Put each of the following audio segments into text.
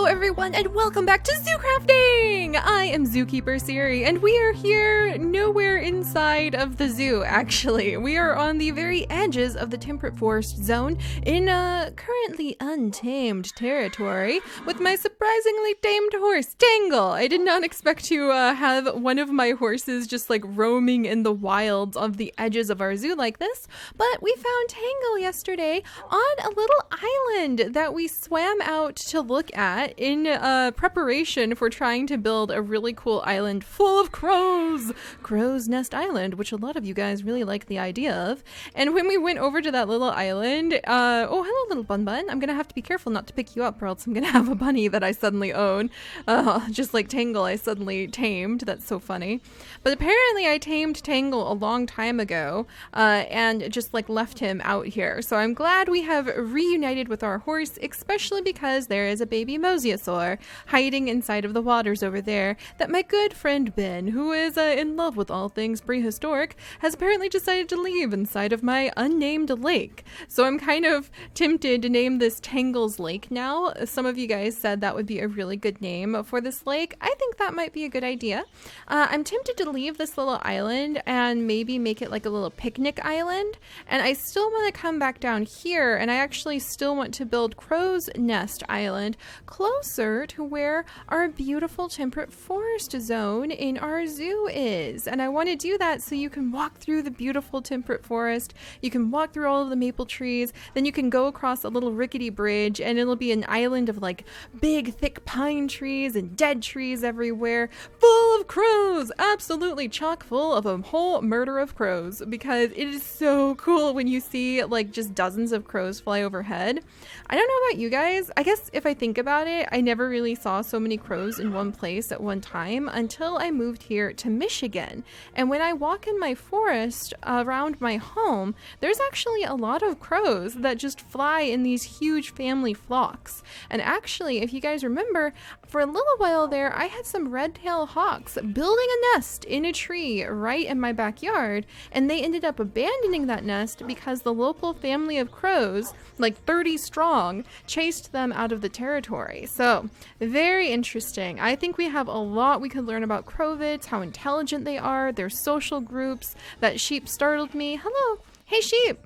everyone, and welcome back to ZooCrafting! I am Zookeeper Seri, and we are here nowhere inside of the zoo, actually. We are on the very edges of the temperate forest zone in a currently untamed territory with my surprisingly tamed horse, Tangle. I did not expect to have one of my horses just like roaming in the wilds of the edges of our zoo like this, but we found Tangle yesterday on a little island that we swam out to look at in preparation for trying to build a really cool island full of crows. Crow's Nest Island, which a lot of you guys really like the idea of. And when we went over to that little island, oh, hello little Bun Bun. I'm gonna have to be careful not to pick you up or else I'm gonna have a bunny that I suddenly own. Just like Tangle I suddenly tamed. That's so funny. But apparently I tamed Tangle a long time ago and just like left him out here. So I'm glad we have reunited with our horse, especially because there is a baby mosasaur hiding inside of the waters over there that my good friend Ben, who is in love with all things prehistoric, has apparently decided to leave inside of my unnamed lake. So I'm kind of tempted to name this Tangle's Lake now. Some of you guys said that would be a really good name for this lake. I think that might be a good idea. I'm tempted to leave this little island and maybe make it like a little picnic island. And I still want to come back down here, and I actually still want to build Crow's Nest Island closer to where our beautiful temperate forest zone in our zoo is. And I want to do that so you can walk through the beautiful temperate forest, you can walk through all of the maple trees, then you can go across a little rickety bridge and it'll be an island of like big thick pine trees and dead trees everywhere, full of crows, absolutely chock full of a whole murder of crows, because it is so cool when you see like just dozens of crows fly overhead. I don't know about you guys, I guess if I think about it, I never really saw so many crows in one place at one time until I moved here to Michigan. And when I walk in my forest around my home, there's actually a lot of crows that just fly in these huge family flocks. And actually, if you guys remember, for a little while there, I had some red-tailed hawks building a nest in a tree right in my backyard, and they ended up abandoning that nest because the local family of crows, like 30 strong, chased them out of the territory. So, very interesting. I think we have a lot we could learn about crovids, how intelligent they are, their social groups. That sheep startled me. Hello. Hey, sheep.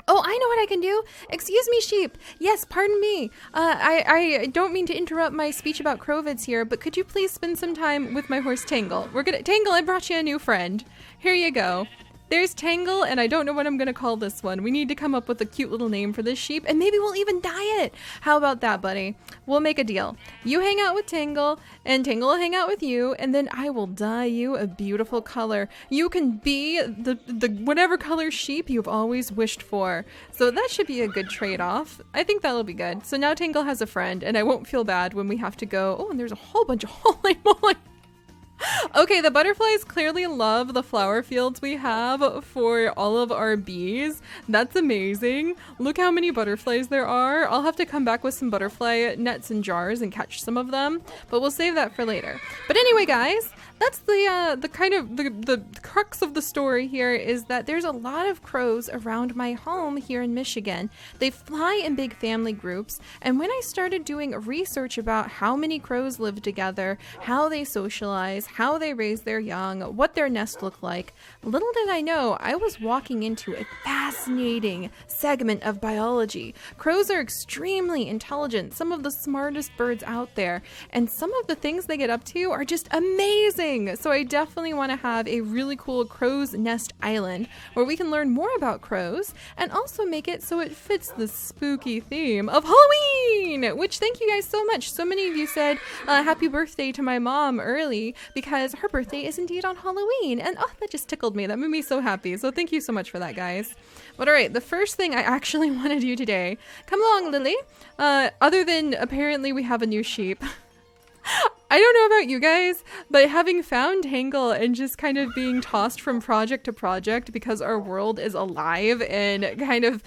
Oh, I know what I can do. Excuse me, sheep. Yes, pardon me. I don't mean to interrupt my speech about crovids here, but could you please spend some time with my horse Tangle? Tangle, I brought you a new friend. Here you go. There's Tangle, and I don't know what I'm going to call this one. We need to come up with a cute little name for this sheep, and maybe we'll even dye it. How about that, buddy? We'll make a deal. You hang out with Tangle, and Tangle will hang out with you, and then I will dye you a beautiful color. You can be the whatever color sheep you've always wished for. So that should be a good trade-off. I think that'll be good. So now Tangle has a friend, and I won't feel bad when we have to go. Oh, and there's a whole bunch of holy moly. Okay, the butterflies clearly love the flower fields we have for all of our bees. That's amazing. Look how many butterflies there are. I'll have to come back with some butterfly nets and jars and catch some of them, but we'll save that for later. But anyway, guys, that's the kind of the crux of the story here, is that there's a lot of crows around my home here in Michigan. They fly in big family groups, and when I started doing research about how many crows live together, how they socialize, how they raise their young, what their nests look like, little did I know I was walking into a fascinating segment of biology. Crows are extremely intelligent, some of the smartest birds out there, and some of the things they get up to are just amazing. So I definitely want to have a really cool Crow's Nest Island where we can learn more about crows and also make it so it fits the spooky theme of Halloween, which thank you guys so much. So many of you said happy birthday to my mom early because her birthday is indeed on Halloween, and oh, that just tickled me. That made me so happy. So thank you so much for that, guys. But all right, the first thing I actually want to do today, come along, Lily. Other than apparently we have a new sheep. I don't know about you guys, but having found Tangle and just kind of being tossed from project to project because our world is alive and kind of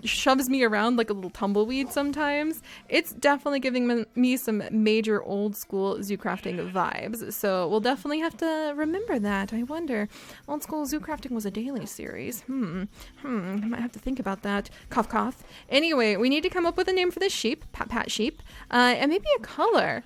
shoves me around like a little tumbleweed sometimes, it's definitely giving me some major old school zoo crafting vibes. So we'll definitely have to remember that. I wonder. Old school zoo crafting was a daily series. I might have to think about that. Cough, cough. Anyway, we need to come up with a name for this sheep, Pat Pat sheep, and maybe a color.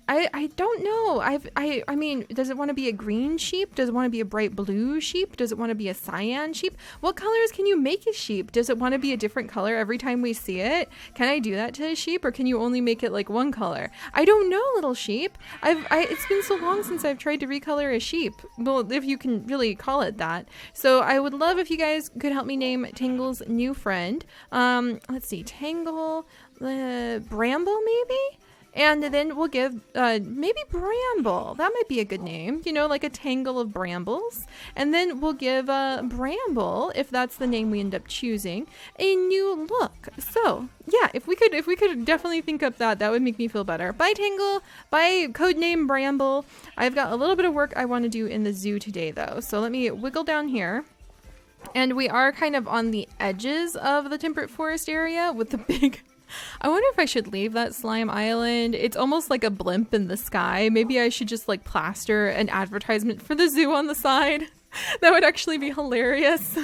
I don't know. I mean, does it want to be a green sheep? Does it want to be a bright blue sheep? Does it want to be a cyan sheep? What colors can you make a sheep? Does it want to be a different color every time we see it? Can I do that to a sheep, or can you only make it like one color? I don't know, little sheep. It's been so long since I've tried to recolor a sheep. Well, if you can really call it that. So I would love if you guys could help me name Tangle's new friend. Let's see, Tangle, Bramble maybe? And then we'll give maybe Bramble. That might be a good name, you know, like a tangle of brambles. And then we'll give Bramble, if that's the name we end up choosing, a new look. So yeah, if we could definitely think up that would make me feel better. Bye Tangle, bye codename Bramble. I've got a little bit of work I want to do in the zoo today though. So let me wiggle down here. And we are kind of on the edges of the temperate forest area with the big... I wonder if I should leave that slime island. It's almost like a blimp in the sky. Maybe I should just like plaster an advertisement for the zoo on the side. That would actually be hilarious.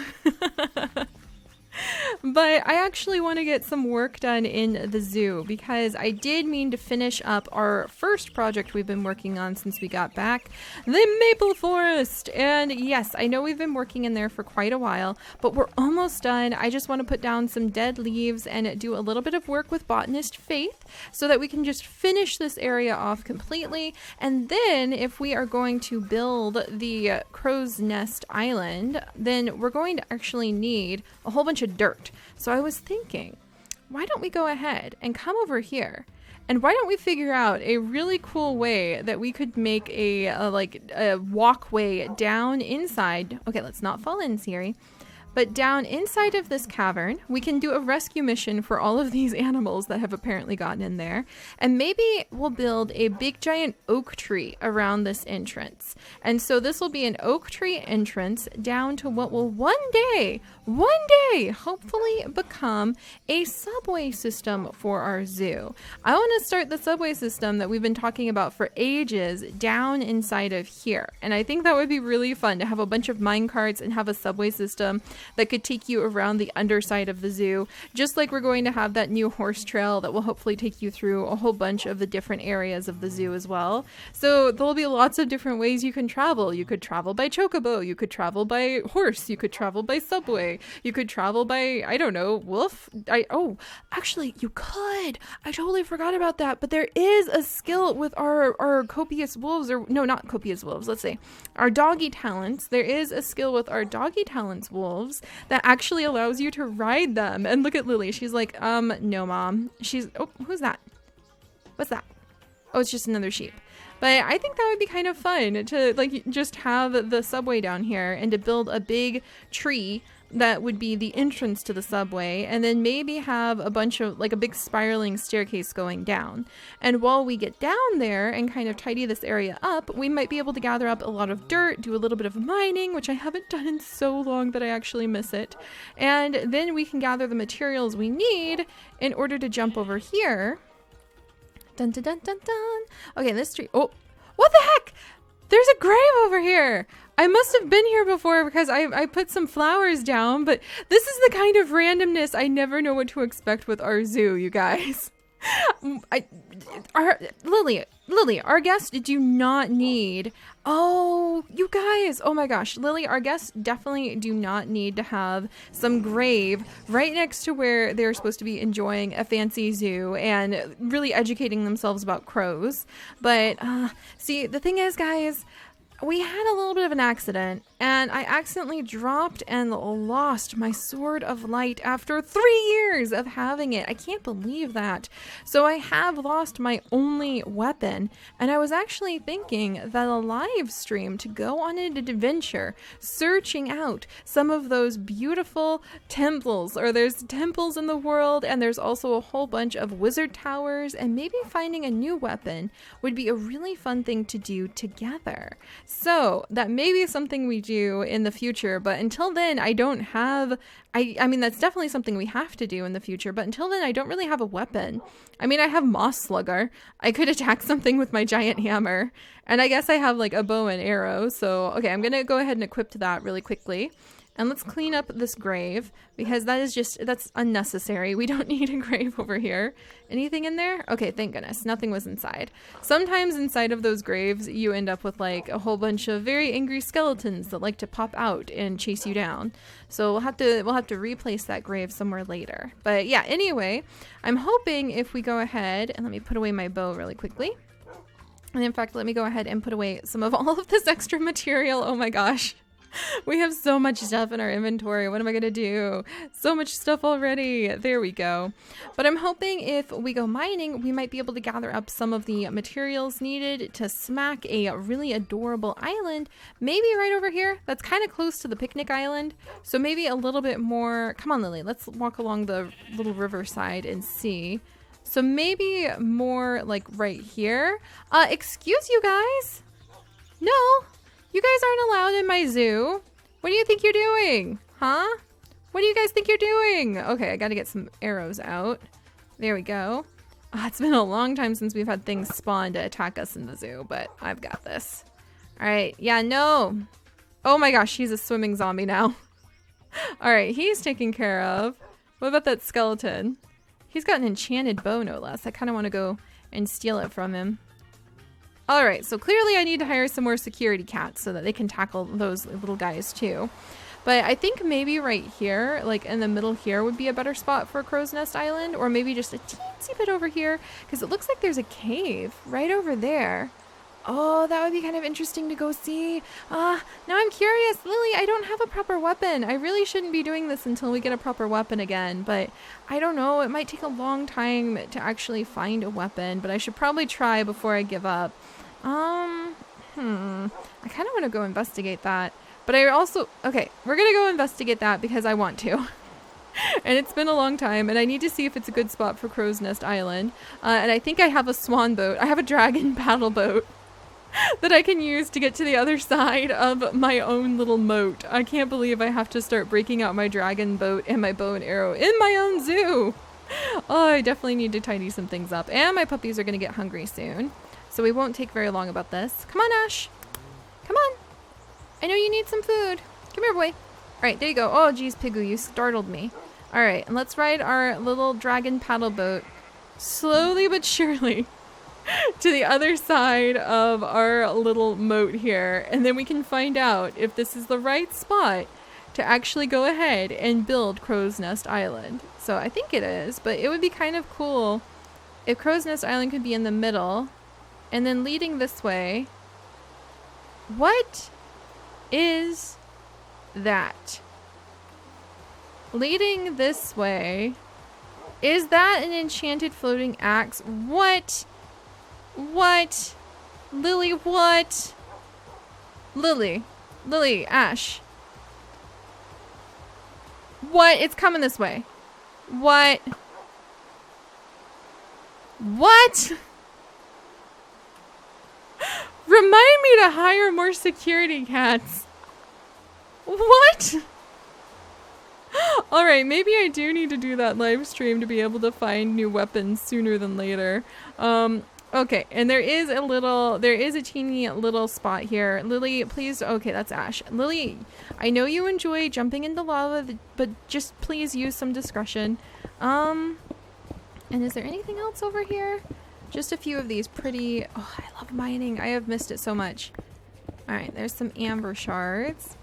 But I actually want to get some work done in the zoo because I did mean to finish up our first project we've been working on since we got back, the maple forest. And yes, I know we've been working in there for quite a while, but we're almost done. I just want to put down some dead leaves and do a little bit of work with botanist Faith so that we can just finish this area off completely. And then if we are going to build the crow's nest island, then we're going to actually need a whole bunch of dirt. So I was thinking, why don't we go ahead and come over here, and why don't we figure out a really cool way that we could make a walkway down inside. Okay, let's not fall in, Seri. But down inside of this cavern, we can do a rescue mission for all of these animals that have apparently gotten in there. And maybe we'll build a big giant oak tree around this entrance. And so this will be an oak tree entrance down to what will one day, hopefully become a subway system for our zoo. I want to start the subway system that we've been talking about for ages down inside of here. And I think that would be really fun to have a bunch of mine carts and have a subway system that could take you around the underside of the zoo, just like we're going to have that new horse trail that will hopefully take you through a whole bunch of the different areas of the zoo as well. So there'll be lots of different ways you can travel. You could travel by chocobo, you could travel by horse, you could travel by subway, you could travel by, I don't know, wolf. Actually, you could. I totally forgot about that, but there is a skill with our copious wolves, or no, not copious wolves, let's say our doggy talents. There is a skill with our doggy talents wolves that actually allows you to ride them. And look at Lily. She's like, no, Mom. Oh, who's that? What's that? Oh, it's just another sheep. But I think that would be kind of fun to like just have the subway down here and to build a big tree that would be the entrance to the subway, and then maybe have a bunch of like a big spiraling staircase going down. And while we get down there and kind of tidy this area up, we might be able to gather up a lot of dirt, do a little bit of mining, which I haven't done in so long that I actually miss it. And then we can gather the materials we need in order to jump over here. Dun dun dun dun dun. Okay, this tree. Oh, what the heck? There's a grave over here. I must have been here before because I put some flowers down, but this is the kind of randomness I never know what to expect with our zoo, you guys. Lily, our guests do not need... Oh, you guys. Oh my gosh. Lily, our guests definitely do not need to have some grave right next to where they're supposed to be enjoying a fancy zoo and really educating themselves about crows. But see, the thing is, guys, we had a little bit of an accident, and I accidentally dropped and lost my Sword of Light after 3 years of having it. I can't believe that. So I have lost my only weapon, and I was actually thinking that a live stream to go on an adventure searching out some of those beautiful temples, or there's temples in the world, and there's also a whole bunch of wizard towers, and maybe finding a new weapon would be a really fun thing to do together. So that may be something we do in the future, but until then I don't have, I mean that's definitely something we have to do in the future, but until then I don't really have a weapon. I mean I have Moss Slugger, I could attack something with my giant hammer, and I guess I have like a bow and arrow, so okay, I'm gonna go ahead and equip that really quickly. And let's clean up this grave, because that's unnecessary. We don't need a grave over here. Anything in there? Okay, thank goodness. Nothing was inside. Sometimes inside of those graves, you end up with like a whole bunch of very angry skeletons that like to pop out and chase you down. So we'll have to replace that grave somewhere later. But yeah, anyway, I'm hoping if we go ahead and let me put away my bow really quickly. And in fact, let me go ahead and put away some of all of this extra material. Oh my gosh. We have so much stuff in our inventory. What am I going to do? So much stuff already. There we go. But I'm hoping if we go mining, we might be able to gather up some of the materials needed to smack a really adorable island. Maybe right over here. That's kind of close to the picnic island. So maybe a little bit more. Come on, Lily. Let's walk along the little riverside and see. So maybe more like right here. Excuse you guys. No. You guys aren't allowed in my zoo. What do you think you're doing? Huh? What do you guys think you're doing? Okay, I gotta get some arrows out. There we go. Oh, it's been a long time since we've had things spawn to attack us in the zoo, but I've got this. All right, yeah, no. Oh my gosh, he's a swimming zombie now. All right, he's taken care of. What about that skeleton? He's got an enchanted bow, no less. I kind of want to go and steal it from him. All right, so clearly I need to hire some more security cats so that they can tackle those little guys too. But I think maybe right here, like in the middle here, would be a better spot for Crow's Nest Island, or maybe just a teensy bit over here, because it looks like there's a cave right over there. Oh, that would be kind of interesting to go see. Now I'm curious. Lily, I don't have a proper weapon. I really shouldn't be doing this until we get a proper weapon again, but I don't know. It might take a long time to actually find a weapon, but I should probably try before I give up. I kind of want to go investigate that, but I also, okay, we're going to go investigate that because I want to. And it's been a long time, and I need to see if it's a good spot for Crow's Nest Island. And I think I have a swan boat. I have a dragon paddle boat that I can use to get to the other side of my own little moat. I can't believe I have to start breaking out my dragon boat and my bow and arrow in my own zoo. Oh, I definitely need to tidy some things up. And my puppies are going to get hungry soon. So we won't take very long about this. Come on, Ash. Come on. I know you need some food. Come here, boy. All right, there you go. Oh, geez, Pigu, you startled me. All right, and let's ride our little dragon paddle boat slowly but surely to the other side of our little moat here. And then we can find out if this is the right spot to actually go ahead and build Crow's Nest Island. So I think it is, but it would be kind of cool if Crow's Nest Island could be in the middle. And then leading this way, what is that? Leading this way, is that an enchanted floating axe? What? What? Lily, what? Lily, Ash. What? It's coming this way. What? What? Remind me to hire more security cats. What? Alright, maybe I do need to do that live stream to be able to find new weapons sooner than later. Okay, and there is a teeny little spot here. Lily, please, okay, that's Ash. Lily, I know you enjoy jumping into lava, but just please use some discretion. And is there anything else over here? Just a few of these pretty, oh, I love mining. I have missed it so much. All right, there's some amber shards.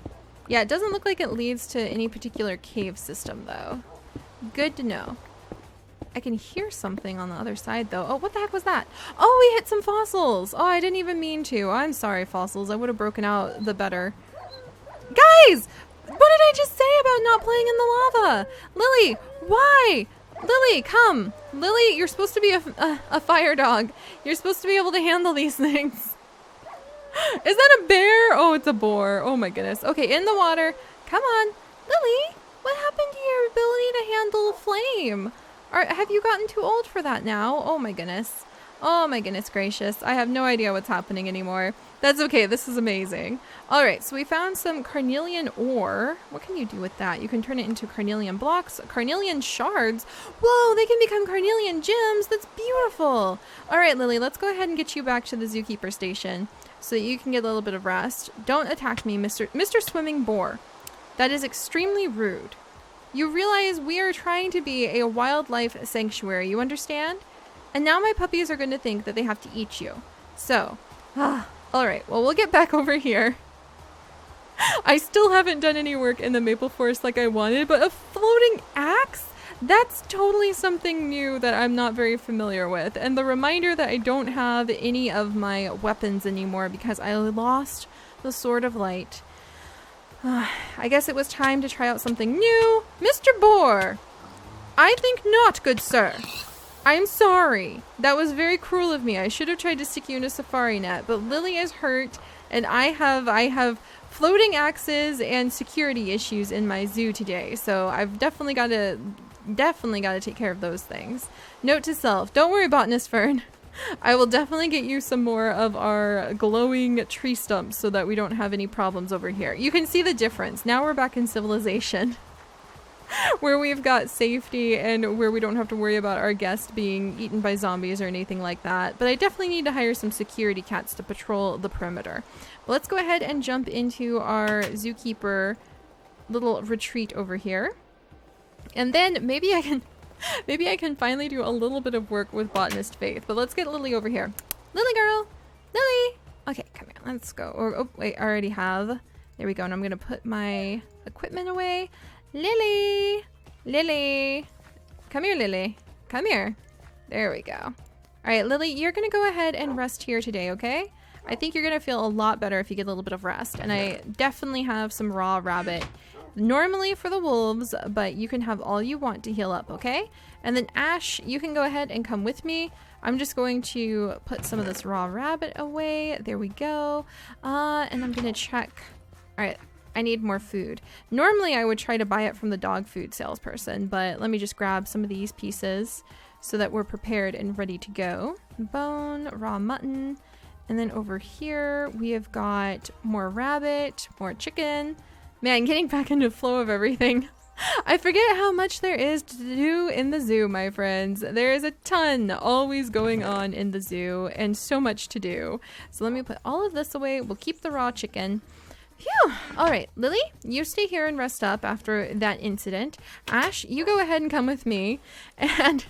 Yeah, it doesn't look like it leads to any particular cave system though. Good to know. I can hear something on the other side though. Oh, what the heck was that? Oh, we hit some fossils. Oh, I didn't even mean to. I'm sorry, fossils. I would have broken out the better. Guys, what did I just say about not playing in the lava? Lily, why? Lily, come. Lily, you're supposed to be a fire dog. You're supposed to be able to handle these things. Is that a bear? Oh, it's a boar. Oh my goodness. Okay, in the water. Come on. Lily, what happened to your ability to handle flame? Have you gotten too old for that now? Oh my goodness. Oh my goodness gracious. I have no idea what's happening anymore. That's okay. This is amazing. All right, so we found some carnelian ore. What can you do with that? You can turn it into carnelian blocks, carnelian shards. Whoa, they can become carnelian gems. That's beautiful. All right, Lily, let's go ahead and get you back to the zookeeper station so that you can get a little bit of rest. Don't attack me, Mr. Swimming Boar. That is extremely rude. You realize we are trying to be a wildlife sanctuary, you understand? And now my puppies are going to think that they have to eat you. So, all right, well, we'll get back over here. I still haven't done any work in the maple forest like I wanted, but a floating axe? That's totally something new that I'm not very familiar with. And the reminder that I don't have any of my weapons anymore because I lost the Sword of Light. I guess it was time to try out something new. Mr. Boar! I think not, good sir. I'm sorry. That was very cruel of me. I should have tried to stick you in a safari net, but Lily is hurt and I have floating axes and security issues in my zoo today. So I've definitely got to take care of those things. Note to self, don't worry, botanist Fern. I will definitely get you some more of our glowing tree stumps so that we don't have any problems over here. You can see the difference. Now we're back in civilization. Where we've got safety and where we don't have to worry about our guest being eaten by zombies or anything like that. But I definitely need to hire some security cats to patrol the perimeter. But let's go ahead and jump into our zookeeper little retreat over here. And then maybe I can finally do a little bit of work with botanist Faith. But let's get Lily over here. Lily girl! Lily! Okay, come here. Let's go. Oh, wait, I already have. There we go. And I'm going to put my equipment away. Lily! Lily! Come here, Lily. Come here. There we go. All right, Lily, you're going to go ahead and rest here today, okay? I think you're going to feel a lot better if you get a little bit of rest. And I definitely have some raw rabbit. Normally for the wolves, but you can have all you want to heal up, okay? And then Ash, you can go ahead and come with me. I'm just going to put some of this raw rabbit away. There we go. And I'm going to check. All right. I need more food. Normally I would try to buy it from the dog food salesperson, but let me just grab some of these pieces so that we're prepared and ready to go. Bone, raw mutton, and then over here we have got more rabbit, more chicken. Man, getting back into the flow of everything. I forget how much there is to do in the zoo, my friends. There is a ton always going on in the zoo and so much to do. So let me put all of this away. We'll keep the raw chicken. Phew. All right, Lily, you stay here and rest up after that incident. Ash, you go ahead and come with me. And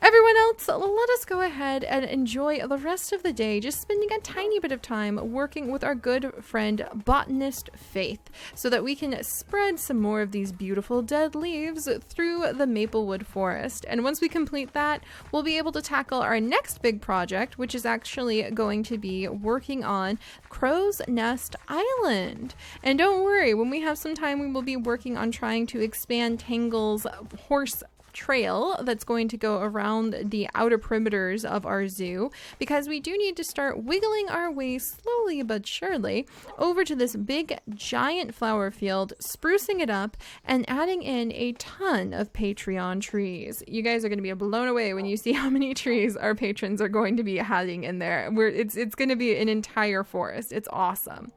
everyone else, let us go ahead and enjoy the rest of the day, just spending a tiny bit of time working with our good friend botanist Faith so that we can spread some more of these beautiful dead leaves through the Maplewood forest. And once we complete that, we'll be able to tackle our next big project, which is actually going to be working on Crow's Nest Island. And don't worry, when we have some time, we will be working on trying to expand Tangle's horse trail that's going to go around the outer perimeters of our zoo, because we do need to start wiggling our way slowly but surely over to this big giant flower field, sprucing it up and adding in a ton of Patreon trees. You guys are going to be blown away when you see how many trees our patrons are going to be adding in there. It's going to be an entire forest. It's awesome.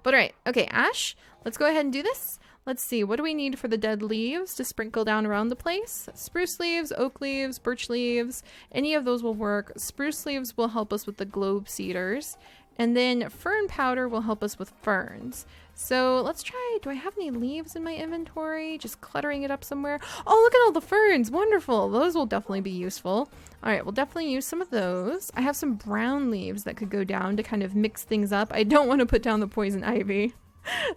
But all right, okay, Ash, let's go ahead and do this. Let's see, what do we need for the dead leaves to sprinkle down around the place? Spruce leaves, oak leaves, birch leaves, any of those will work. Spruce leaves will help us with the globe cedars. And then fern powder will help us with ferns. So let's try, do I have any leaves in my inventory? Just cluttering it up somewhere. Oh, look at all the ferns, wonderful. Those will definitely be useful. All right, we'll definitely use some of those. I have some brown leaves that could go down to kind of mix things up. I don't want to put down the poison ivy.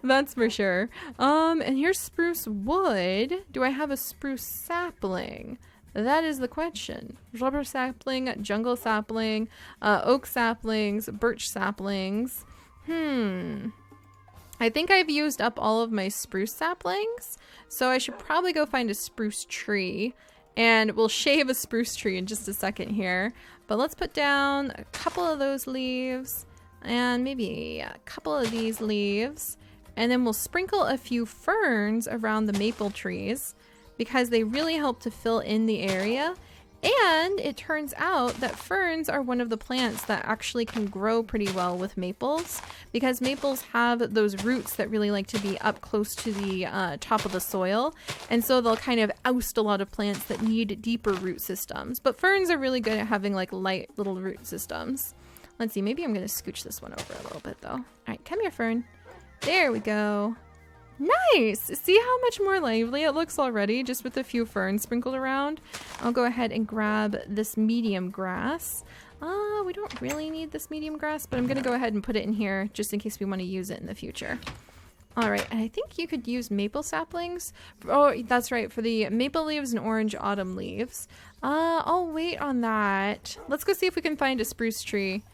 That's for sure. And here's spruce wood. Do I have a spruce sapling? That is the question. Rubber sapling, jungle sapling, oak saplings, birch saplings. I think I've used up all of my spruce saplings, so I should probably go find a spruce tree. And we'll shave a spruce tree in just a second here. But let's put down a couple of those leaves and maybe a couple of these leaves. And then we'll sprinkle a few ferns around the maple trees because they really help to fill in the area. And it turns out that ferns are one of the plants that actually can grow pretty well with maples because maples have those roots that really like to be up close to the top of the soil. And so they'll kind of oust a lot of plants that need deeper root systems. But ferns are really good at having like light little root systems. Let's see, maybe I'm going to scooch this one over a little bit though. All right, come here, fern. There we go. Nice! See how much more lively it looks already, just with a few ferns sprinkled around? I'll go ahead and grab this medium grass. We don't really need this medium grass, but I'm gonna go ahead and put it in here just in case we want to use it in the future. Alright, and I think you could use maple saplings. Oh, that's right, for the maple leaves and orange autumn leaves. I'll wait on that. Let's go see if we can find a spruce tree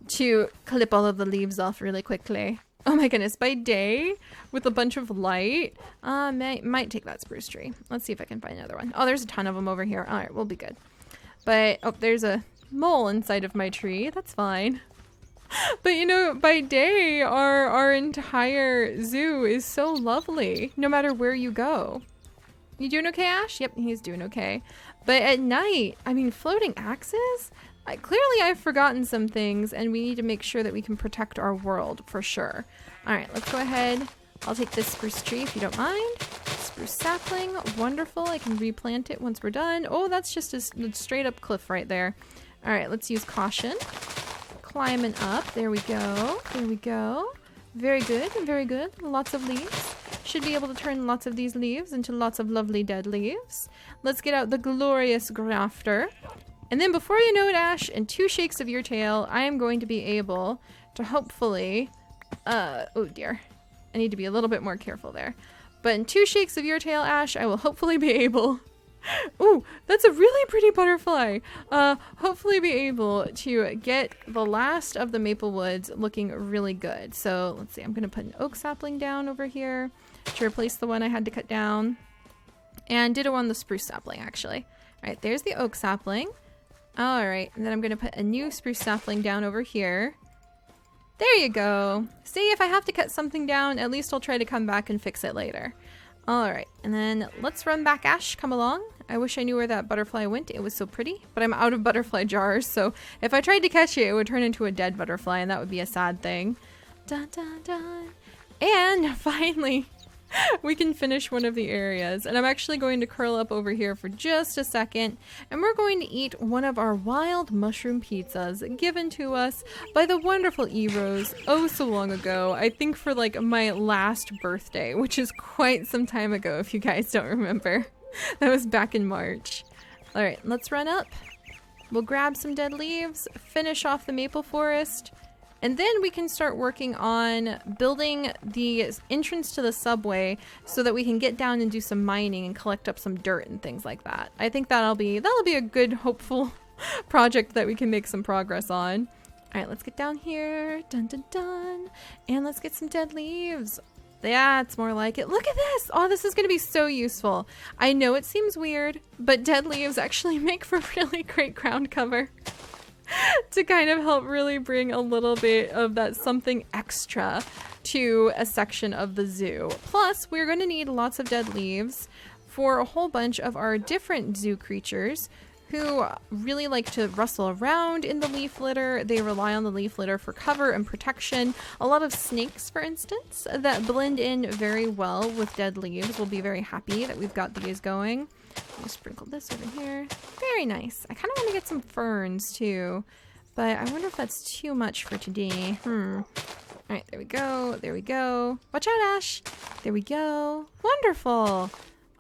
to clip all of the leaves off really quickly. Oh my goodness, by day with a bunch of light, might take that spruce tree. Let's see if I can find another one. Oh, there's a ton of them over here. All right, we'll be good. But, oh, there's a mole inside of my tree. That's fine. But you know, by day, our entire zoo is so lovely, no matter where you go. You doing okay, Ash? Yep, he's doing okay. But at night, I mean, floating axes? Clearly I've forgotten some things and we need to make sure that we can protect our world for sure. Alright, let's go ahead. I'll take this spruce tree if you don't mind. Spruce sapling, wonderful. I can replant it once we're done. Oh, that's just a straight up cliff right there. Alright, let's use caution. Climbing up, there we go. There we go. Very good, very good. Lots of leaves. Should be able to turn lots of these leaves into lots of lovely dead leaves. Let's get out the glorious grafter. And then before you know it, Ash, in 2 shakes of your tail, I am going to be able to hopefully, oh dear, I need to be a little bit more careful there. But in 2 shakes of your tail, Ash, I will hopefully be able, ooh, that's a really pretty butterfly. Hopefully be able to get the last of the maple woods looking really good. So let's see, I'm going to put an oak sapling down over here to replace the one I had to cut down. And ditto on the spruce sapling, actually. All right, there's the oak sapling. Alright, and then I'm going to put a new spruce sapling down over here. There you go. See, if I have to cut something down, at least I'll try to come back and fix it later. Alright, and then let's run back, Ash. Come along. I wish I knew where that butterfly went. It was so pretty, but I'm out of butterfly jars, so if I tried to catch it, it would turn into a dead butterfly, and that would be a sad thing. Dun, dun, dun. And finally, we can finish one of the areas, and I'm actually going to curl up over here for just a second, and we're going to eat one of our wild mushroom pizzas given to us by the wonderful E-Rose oh so long ago. I think for like my last birthday, which is quite some time ago if you guys don't remember. That was back in March. Alright, let's run up. We'll grab some dead leaves, finish off the maple forest, and then we can start working on building the entrance to the subway so that we can get down and do some mining and collect up some dirt and things like that. I think that'll be a good, hopeful project that we can make some progress on. All right, let's get down here. Dun, dun, dun. And let's get some dead leaves. Yeah, it's more like it. Look at this. Oh, this is going to be so useful. I know it seems weird, but dead leaves actually make for really great ground cover. To kind of help really bring a little bit of that something extra to a section of the zoo. Plus, we're going to need lots of dead leaves for a whole bunch of our different zoo creatures who really like to rustle around in the leaf litter. They rely on the leaf litter for cover and protection. A lot of snakes, for instance, that blend in very well with dead leaves. We'll be very happy that we've got these going. I'll sprinkle this over here. Very nice. I kind of want to get some ferns too, but I wonder if that's too much for today. Alright, there we go. There we go. Watch out, Ash. There we go. Wonderful.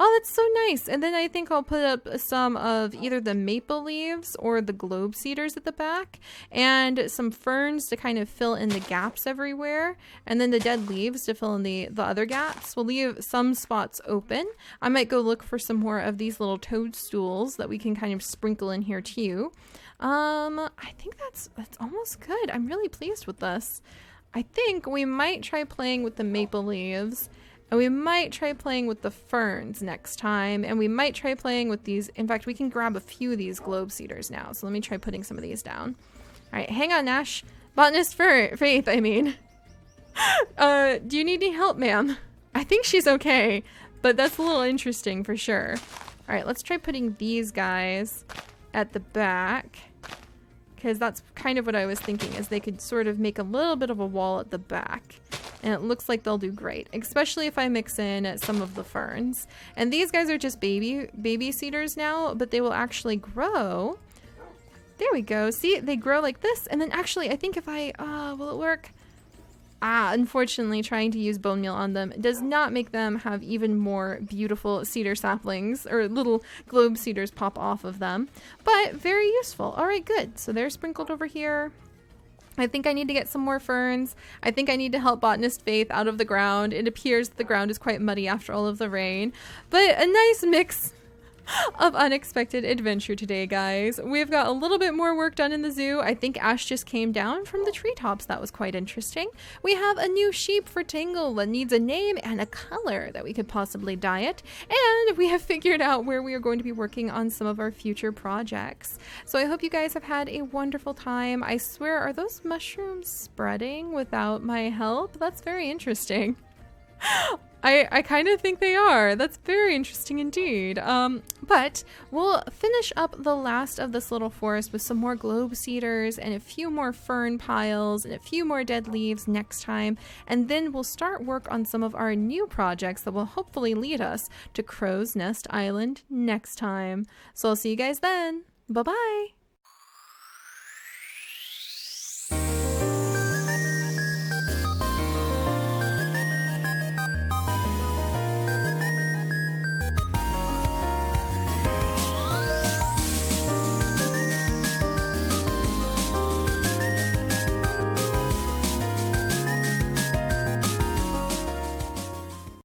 Oh, that's so nice. And then I think I'll put up some of either the maple leaves or the globe cedars at the back, and some ferns to kind of fill in the gaps everywhere, and then the dead leaves to fill in the other gaps. We'll leave some spots open. I might go look for some more of these little toadstools that we can kind of sprinkle in here too. I think that's almost good. I'm really pleased with this. I think we might try playing with the maple leaves. And we might try playing with the ferns next time, and we might try playing with these. In fact, we can grab a few of these globe cedars now. So let me try putting some of these down. All right, hang on, Nash. Botanist Faith, I mean. Do you need any help, ma'am? I think she's okay, but that's a little interesting for sure. All right, let's try putting these guys at the back, because that's kind of what I was thinking, is they could sort of make a little bit of a wall at the back. And it looks like they'll do great, especially if I mix in some of the ferns. And these guys are just baby cedars now, but they will actually grow. There we go. See, they grow like this. And then actually, I think if I, will it work? Unfortunately, trying to use bone meal on them does not make them have even more beautiful cedar saplings, or little globe cedars pop off of them. But very useful. All right, good. So they're sprinkled over here. I think I need to get some more ferns. I think I need to help Botanist Faith out of the ground. It appears the ground is quite muddy after all of the rain. But a nice mix of unexpected adventure today, guys. We've got a little bit more work done in the zoo. I think Ash just came down from the treetops. That was quite interesting. We have a new sheep for Tingle that needs a name and a color that we could possibly dye it. And we have figured out where we are going to be working on some of our future projects. So I hope you guys have had a wonderful time. I swear, are those mushrooms spreading without my help? That's very interesting. I kind of think they are. That's very interesting indeed. But we'll finish up the last of this little forest with some more globe cedars and a few more fern piles and a few more dead leaves next time. And then we'll start work on some of our new projects that will hopefully lead us to Crow's Nest Island next time. So I'll see you guys then. Bye-bye.